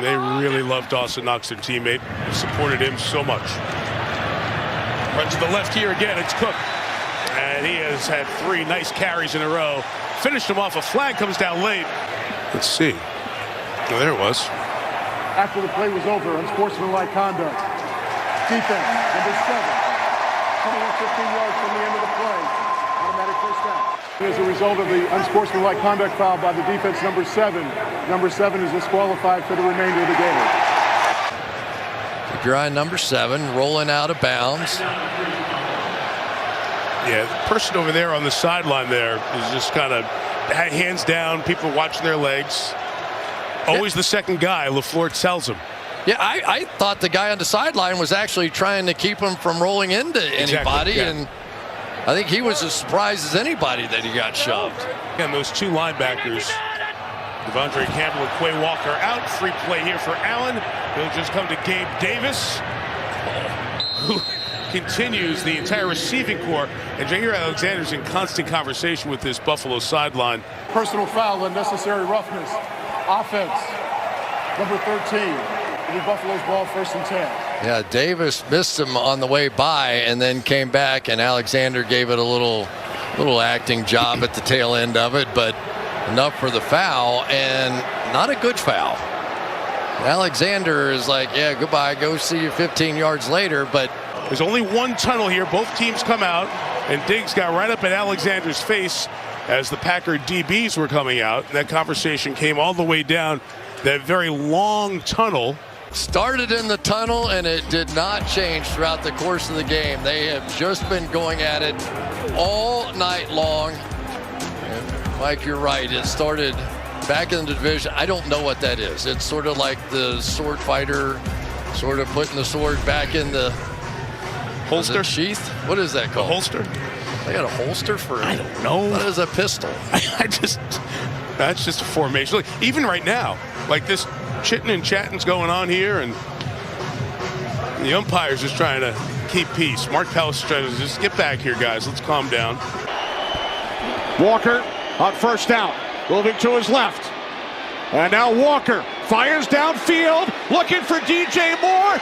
And they really love Dawson Knox, their teammate. They supported him so much. Run to the left here again. It's Cook. And he has had 3 nice carries in a row. Finished him off. A flag comes down late. Let's see. Oh, there it was. After the play was over, unsportsmanlike conduct. Defense, number 7. Coming up 15 yards from the end of the play. Automatic first down. As a result of the unsportsmanlike conduct foul by the defense, number 7 is disqualified for the remainder of the game. Keep your eye on number 7, rolling out of bounds. Yeah, the person over there on the sideline there is just kind of hands down, people watching their legs. Always the second guy, LaFleur tells him. Yeah, I thought the guy on the sideline was actually trying to keep him from rolling into anybody, yeah. And I think he was as surprised as anybody that he got shoved. And those 2 linebackers, Devondre Campbell and Quay Walker out. Free play here for Allen. He'll just come to Gabe Davis, who continues the entire receiving corps. And Jair Alexander's in constant conversation with this Buffalo sideline. Personal foul, unnecessary roughness. Offense, number 13. It'll be Buffalo's ball, 1st and 10. Yeah, Davis missed him on the way by and then came back, and Alexander gave it a little acting job at the tail end of it, but enough for the foul, and not a good foul. Alexander is like, yeah, goodbye, go see you 15 yards later, but there's only one tunnel here. Both teams come out, and Diggs got right up in Alexander's face as the Packer DBs were coming out. And that conversation came all the way down that very long tunnel. Started in the tunnel, and it did not change throughout the course of the game. They have just been going at it all night long. And Mike, you're right. It started back in the division. I don't know what that is. It's sort of like the sword fighter, sort of putting the sword back in the holster sheath. What is that called? A holster. They got a holster for? I don't know. That is a pistol. That's just a formation. Look, even right now, like this chitting and chatting's going on here, and the umpire's just trying to keep peace. Mark Pellis is trying to just get back here, guys. Let's calm down. Walker on 1st down, moving to his left. And now Walker fires downfield, looking for DJ Moore.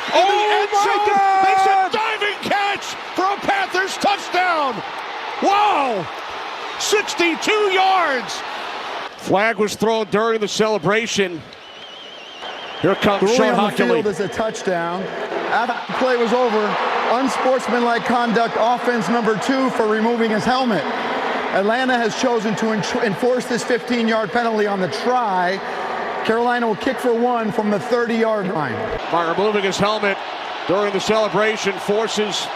Makes a diving catch for a Panthers touchdown. Wow! 62 yards. Flag was thrown during the celebration. Here comes Sean on the field Hockley. is a touchdown. After the play was over, unsportsmanlike conduct, offense number 2 for removing his helmet. Atlanta has chosen to enforce this 15-yard penalty on the try. Carolina will kick for 1 from the 30-yard line. By removing his helmet during the celebration, forces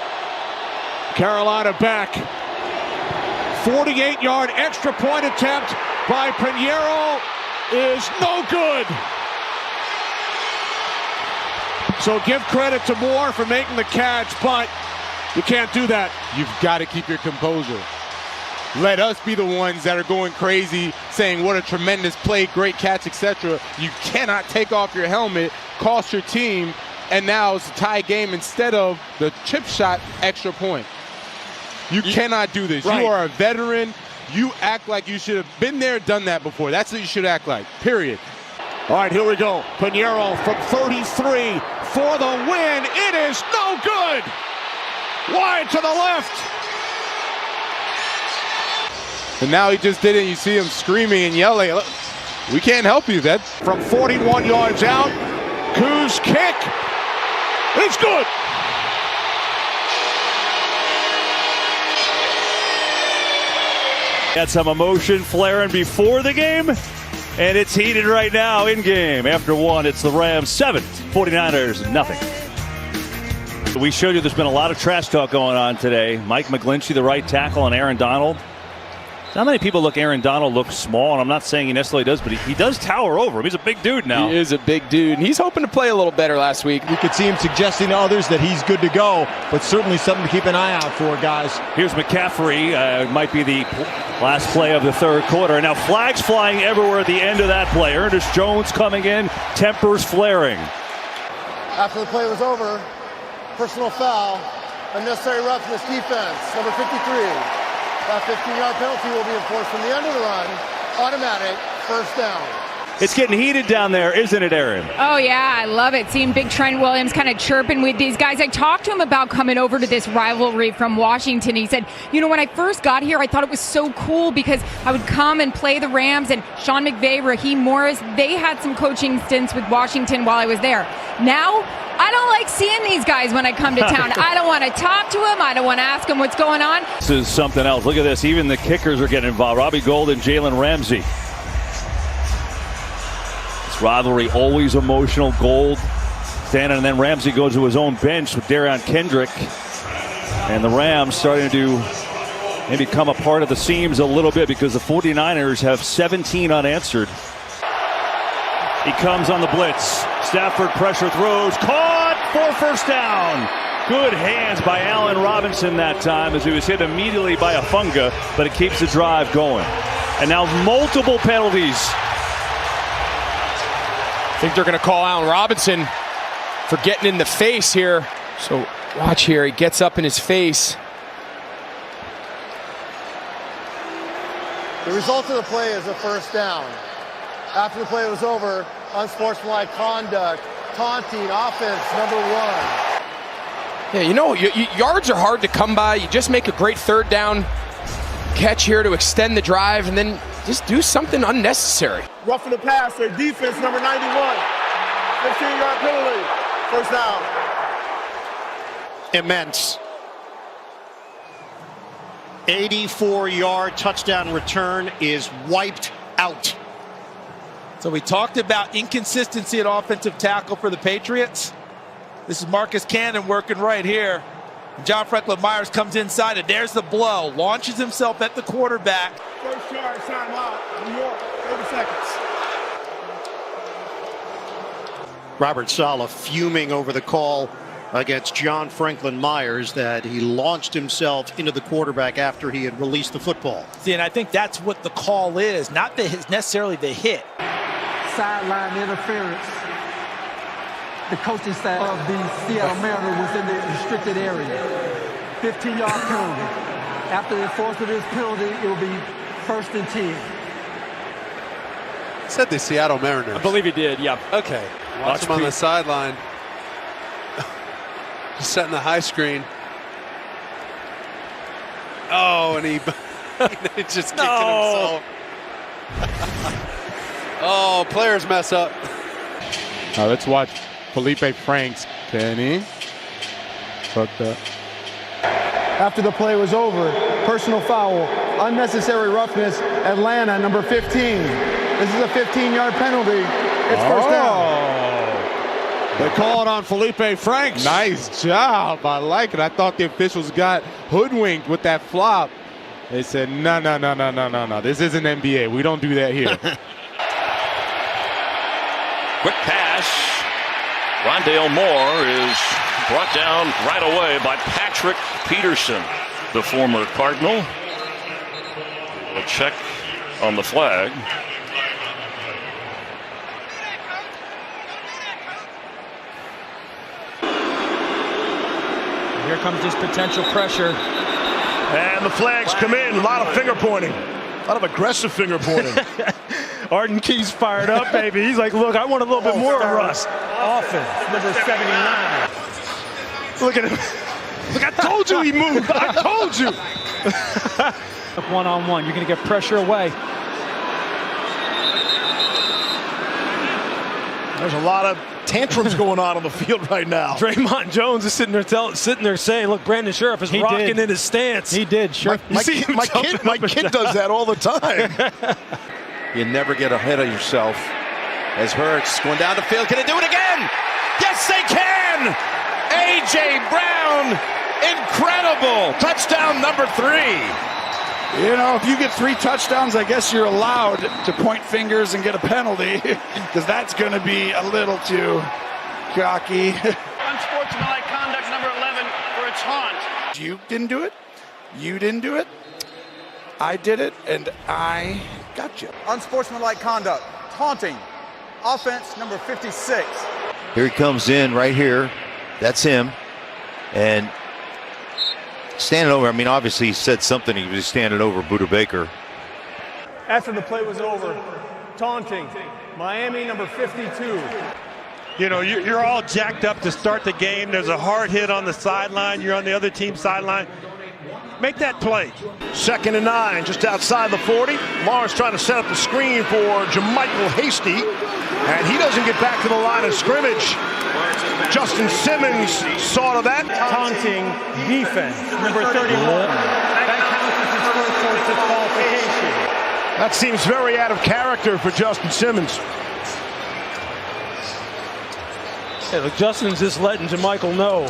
Carolina back. 48-yard extra point attempt by Pinheiro is no good. So give credit to Moore for making the catch, but you can't do that. You've got to keep your composure. Let us be the ones that are going crazy, saying what a tremendous play, great catch, etc. You cannot take off your helmet, cost your team, and now it's a tie game instead of the chip shot extra point. You cannot do this. Right. You are a veteran. You act like you should have been there, done that before. That's what you should act like, period. All right, here we go. Pinheiro from 33 for the win. It is no good. Wide to the left. And now he just did it. You see him screaming and yelling. We can't help you. That From 41 yards out, Koo's kick. It's good. Had some emotion flaring before the game, and it's heated right now in game. After 1, it's the Rams 7, 49ers nothing. We showed you there's been a lot of trash talk going on today. Mike McGlinchey, the right tackle, and Aaron Donald. Not many people Aaron Donald looks small, and I'm not saying he necessarily does, but he does tower over him. He's a big dude now. He is a big dude, and he's hoping to play a little better last week. You could see him suggesting to others that he's good to go, but certainly something to keep an eye out for, guys. Here's McCaffrey. Might be the last play of the 3rd quarter. Now flags flying everywhere at the end of that play. Ernest Jones coming in, tempers flaring. After the play was over, personal foul, unnecessary roughness defense, number 53. That 15-yard penalty will be enforced from the end of the run. Automatic first down. It's getting heated down there, isn't it, Aaron? Oh, yeah, I love it. Seeing Big Trent Williams kind of chirping with these guys. I talked to him about coming over to this rivalry from Washington. He said, you know, when I first got here, I thought it was so cool because I would come and play the Rams, and Sean McVay, Raheem Morris, they had some coaching stints with Washington while I was there. Now, I don't like seeing these guys when I come to town. I don't want to talk to them. I don't want to ask them what's going on. This is something else. Look at this. Even the kickers are getting involved. Robbie Gould and Jalen Ramsey. This rivalry always emotional. Gould standing, and then Ramsey goes to his own bench with Darion Kendrick. And the Rams starting to maybe come apart at the seams a little bit because the 49ers have 17 unanswered. He comes on the blitz. Stafford pressure throws. Caught for first down. Good hands by Allen Robinson that time as he was hit immediately by a funga, but it keeps the drive going. And now multiple penalties. I think they're going to call Allen Robinson for getting in the face here. So watch here. He gets up in his face. The result of the play is a first down. After the play was over, unsportsmanlike conduct, taunting, offense number 1. Yeah, you know, yards are hard to come by. You just make a great third down catch here to extend the drive, and then just do something unnecessary. Roughing the passer, defense number 91. 15-yard penalty. First down. Immense. 84-yard touchdown return is wiped out. So we talked about inconsistency at offensive tackle for the Patriots. This is Marcus Cannon working right here. John Franklin Myers comes inside, and there's the blow. Launches himself at the quarterback. First yard, timeout. New York, 30 seconds. Robert Saleh fuming over the call against John Franklin Myers that he launched himself into the quarterback after he had released the football. See, and I think that's what the call is, not necessarily the hit. Sideline interference. The coaching staff of the Seattle Mariners was in the restricted area. 15-yard penalty. After the enforcement of this penalty, it will be 1st and 10. Said the Seattle Mariners. I believe he did, yeah. Okay. Watch him on the sideline. Just setting the high screen. Oh, and he just kicked himself. Oh, players mess up. Now let's watch Felipe Franks. Penny. After the play was over, personal foul, unnecessary roughness, Atlanta, number 15. This is a 15-yard penalty. It's first down. They call it on Felipe Franks. Nice job. I like it. I thought the officials got hoodwinked with that flop. They said, no. This isn't NBA. We don't do that here. Quick pass. Rondale Moore is brought down right away by Patrick Peterson, the former Cardinal. A check on the flag. Here comes this potential pressure. And the flags come in. A lot of finger pointing. A lot of aggressive finger pointing. Arden Key's fired up, baby. He's like, look, I want a little bit more of Russ. Offense, number 79. Look at him. Look, I told you he moved. I told you. One-on-one. You're going to get pressure away. There's a lot of tantrums going on the field right now. Draymond Jones is sitting there saying, look, Brandon Sheriff is rocking in his stance. He did. My kid does that all the time. You never get ahead of yourself. As Hurts going down the field. Can they do it again? Yes, they can! A.J. Brown, incredible. Touchdown number 3. You know, if you get 3 touchdowns, I guess you're allowed to point fingers and get a penalty, because that's going to be a little too cocky. Unsportsmanlike conduct number 11 for a taunt. You didn't do it. You didn't do it. I did it, and I got you. Unsportsmanlike conduct, taunting, offense number 56. Here he comes in right here. That's him. And standing over, I mean, obviously he said something. He was standing over Buda Baker. After the play was over, Taunting, Miami, number 52. You know, you're all jacked up to start the game. There's a hard hit on the sideline. You're on the other team's sideline. Make that play. 2nd and 9, just outside the 40. Lawrence trying to set up the screen for Jermichael Hasty, and he doesn't get back to the line of scrimmage. Justin Simmons saw to that. Taunting defense, number 31. That counts as his first forced disqualification. That seems very out of character for Justin Simmons. Hey, look, Justin's just letting Jermichael know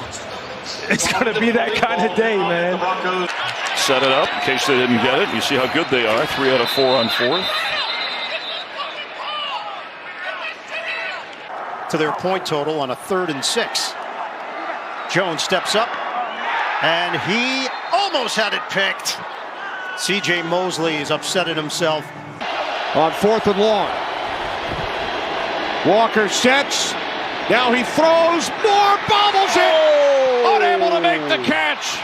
it's going to be that kind of day, man. Set it up in case they didn't get it. You see how good they are. 3 out of 4 on 4th. To their point total on a 3rd and 6. Jones steps up, and he almost had it picked. C.J. Mosley is upset at himself. On 4th and long. Walker sets. Now he throws. Moore bobbles it. Unable to make the catch.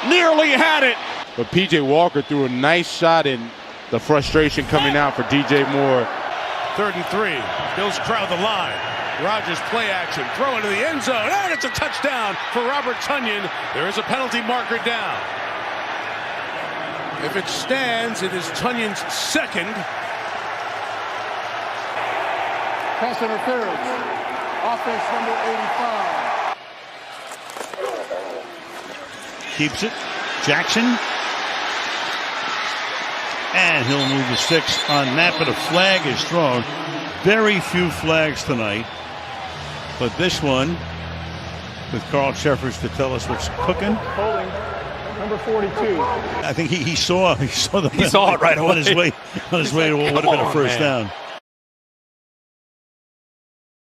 Nearly had it. But P.J. Walker threw a nice shot in the frustration coming out for D.J. Moore. 3rd and 3. Bills crowd the line. Rodgers play action. Throw into the end zone. And it's a touchdown for Robert Tonyan. There is a penalty marker down. If it stands, it is Tunyan's 2nd. Pass interference. Offense number 85. Keeps it. Jackson. And he'll move to 6 on that, but a flag is thrown. Very few flags tonight. But this one, with Carl Sheffers to tell us what's cooking. Holding, number 42. I think he saw the He saw it right away. on his way to what would have been a first down.